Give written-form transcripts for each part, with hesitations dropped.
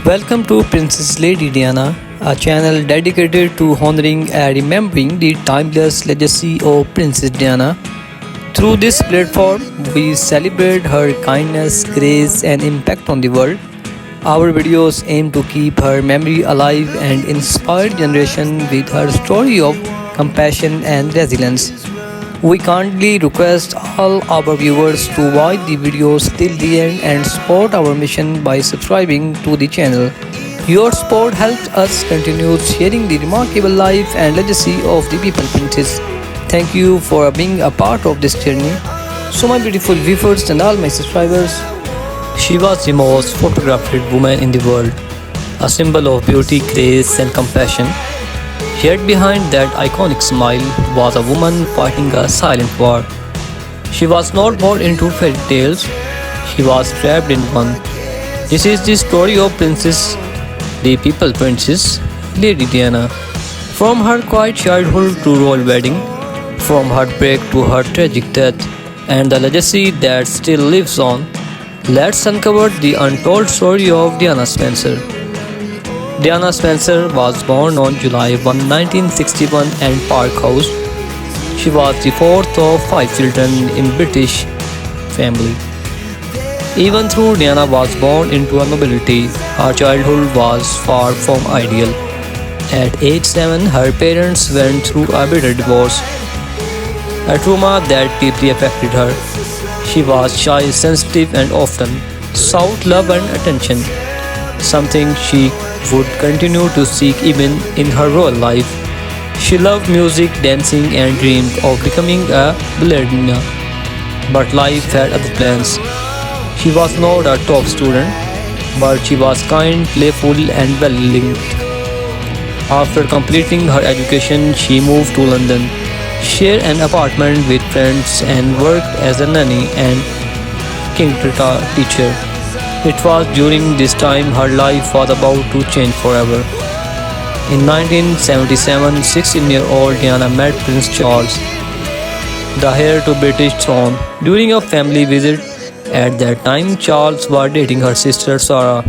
Welcome to Princess Lady Diana, a channel dedicated to honoring and remembering the timeless legacy of Princess Diana. Through this platform, we celebrate her kindness, grace, and impact on the world. Our videos aim to keep her memory alive and inspire generation with her story of compassion and resilience. We kindly request all our viewers to watch the videos till the end and support our mission by subscribing to the channel. Your support helps us continue sharing the remarkable life and legacy of the People Princess. Thank you for being a part of this journey. So my beautiful viewers and all my subscribers, she was the most photographed woman in the world, a symbol of beauty, grace and compassion. Yet behind that iconic smile was a woman fighting a silent war. She was not born into fairy tales, she was trapped in one. This is the story of Princess, the People Princess, Lady Diana. From her quiet childhood to royal wedding, from heartbreak to her tragic death, and the legacy that still lives on, let's uncover the untold story of Diana Spencer. Diana Spencer was born on July 1, 1961 in Park House. She was the fourth of five children in British family. Even though Diana was born into a nobility, her childhood was far from ideal. At age 7, her parents went through a bitter divorce, a trauma that deeply affected her. She was shy, sensitive, and often sought love and attention, something she would continue to seek even in her royal life. She loved music, dancing, and dreamed of becoming a ballerina. But life had other plans. She was not a top student, but she was kind, playful, and well-linked. After completing her education, she moved to London, shared an apartment with friends, and worked as a nanny and kindergarten teacher. It was during this time her life was about to change forever. In 1977, 16-year-old Diana met Prince Charles, the heir to British throne. During a family visit, at that time Charles was dating her sister Sarah.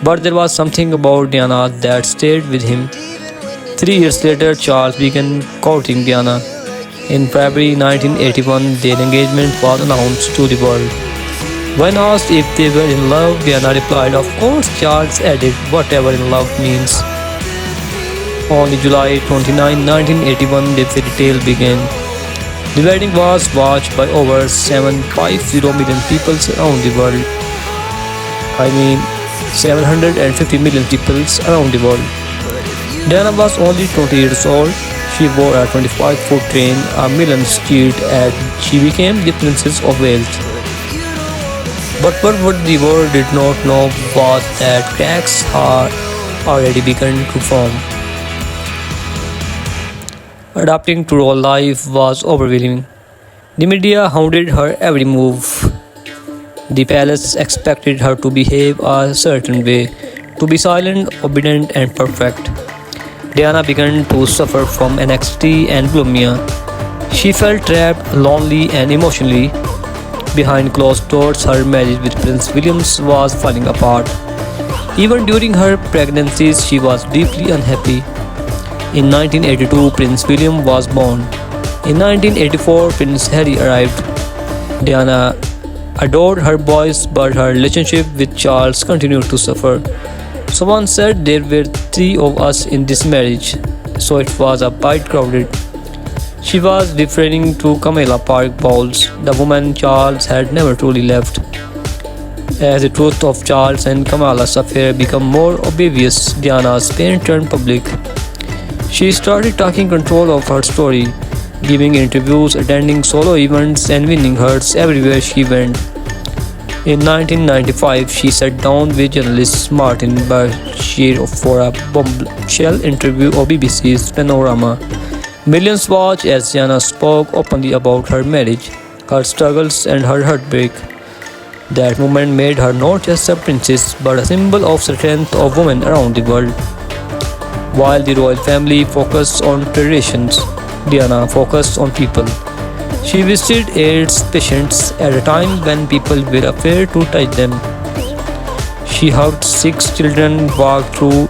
But there was something about Diana that stayed with him. 3 years later, Charles began courting Diana. In February 1981, their engagement was announced to the world. When asked if they were in love, Diana replied, "Of course." Charles added, "Whatever in love means." On July 29, 1981, the fairy tale began. The wedding was watched by over 750 million people around the world. 750 million people around the world. Diana was only 20 years old. She wore a 25-foot train, a million steed, and she became the Princess of Wales. But what the world did not know was that cracks had already begun to form. Adapting to royal life was overwhelming. The media hounded her every move. The palace expected her to behave a certain way, to be silent, obedient, and perfect. Diana began to suffer from anxiety and bulimia. She felt trapped, lonely, and emotionally. Behind closed doors, her marriage with Prince William was falling apart. Even during her pregnancies, she was deeply unhappy. In 1982, Prince William was born. In 1984, Prince Harry arrived. Diana adored her boys, but her relationship with Charles continued to suffer. Someone said there were 3 of us in this marriage, so it was a bit crowded. She was referring to Camilla Park Bowles, the woman Charles had never truly left. As the truth of Charles and Camilla's affair became more obvious, Diana's pain turned public. She started taking control of her story, giving interviews, attending solo events, and winning hearts everywhere she went. In 1995, she sat down with journalist Martin Bashir for a bombshell interview of BBC's Panorama. Millions watched as Diana spoke openly about her marriage, her struggles, and her heartbreak. That moment made her not just a princess, but a symbol of strength of women around the world. While the royal family focused on traditions, Diana focused on people. She visited AIDS patients at a time when people were afraid to touch them. She hugged 6 children, walked through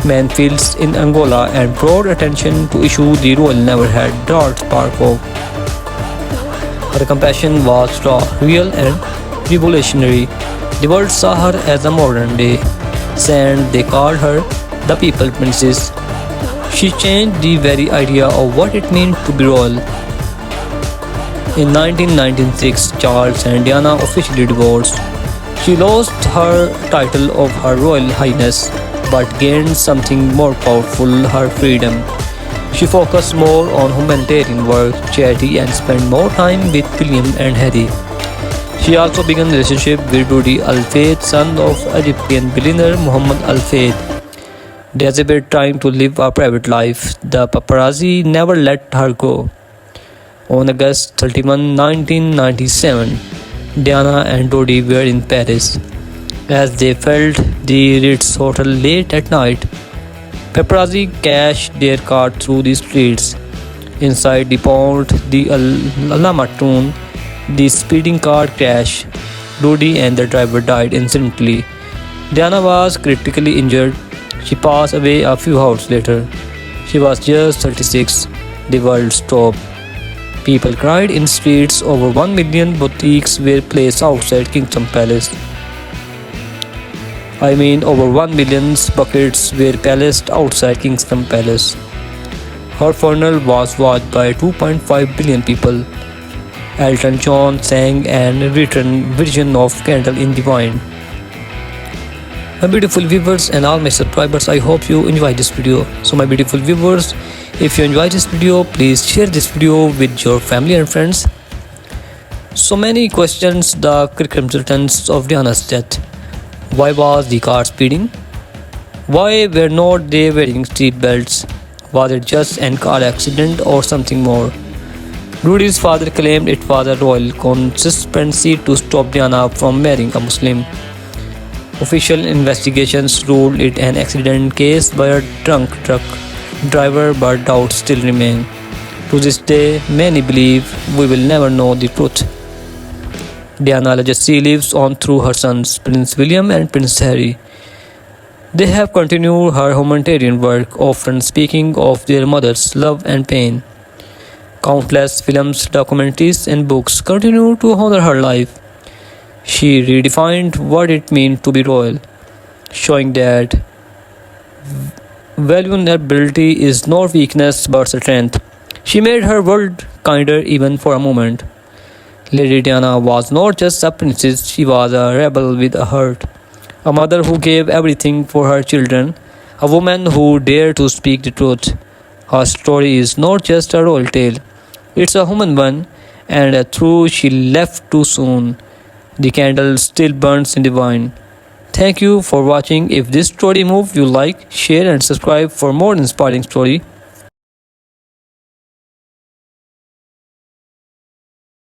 minefields in Angola, and brought attention to issues the royal never had dared spark of. Her compassion was raw, real, and revolutionary. The world saw her as a modern day saint. They called her the People Princess. She changed the very idea of what it meant to be royal. In 1996, Charles and Diana officially divorced. She lost her title of Her Royal Highness but gained something more powerful, her freedom. She focused more on humanitarian work, charity, and spent more time with William and Harry. She also began a relationship with Rudy Al Fayed, son of Egyptian billionaire Muhammad Al Fayed. Desperate trying to live a private life, the paparazzi never let her go. On August 31, 1997, Diana and Dodi were in Paris. As they felt the Ritz Hotel late at night, paparazzi cashed their car through the streets. Inside the port, the Alamatoon, the speeding car crashed. Dodi and the driver died instantly. Diana was critically injured. She passed away a few hours later. She was just 36. The world stopped. People cried in streets. Over 1 million boutiques were placed outside Kingdom Palace. Over 1 million buckets were placed outside Kingdom Palace. Her funeral was watched by 2.5 billion people. Elton John sang and written version of Candle in the Wind. My beautiful viewers and all my subscribers, I hope you enjoy this video. So my beautiful viewers, if you enjoy this video, please share this video with your family and friends. So many questions the circumstances of Diana's death. Why was the car speeding? Why were not they wearing seat belts? Was it just an car accident or something more? Rudy's father claimed it was a royal conspiracy to stop Diana from marrying a Muslim. Official investigations ruled it an accident case by a drunk truck driver, but doubts still remain. To this day, many believe we will never know the truth. Diana's legacy lives on through her sons, Prince William and Prince Harry. They have continued her humanitarian work, often speaking of their mother's love and pain. Countless films, documentaries, and books continue to honor her life. She redefined what it meant to be royal, showing that vulnerability is not weakness but strength. She made her world kinder even for a moment. Lady Diana was not just a princess, she was a rebel with a heart. A mother who gave everything for her children, a woman who dared to speak the truth. Her story is not just a royal tale, it's a human one, and a truth she left too soon. The candle still burns in the wine. Thank you for watching. If this story moved you, like, share and subscribe for more inspiring story.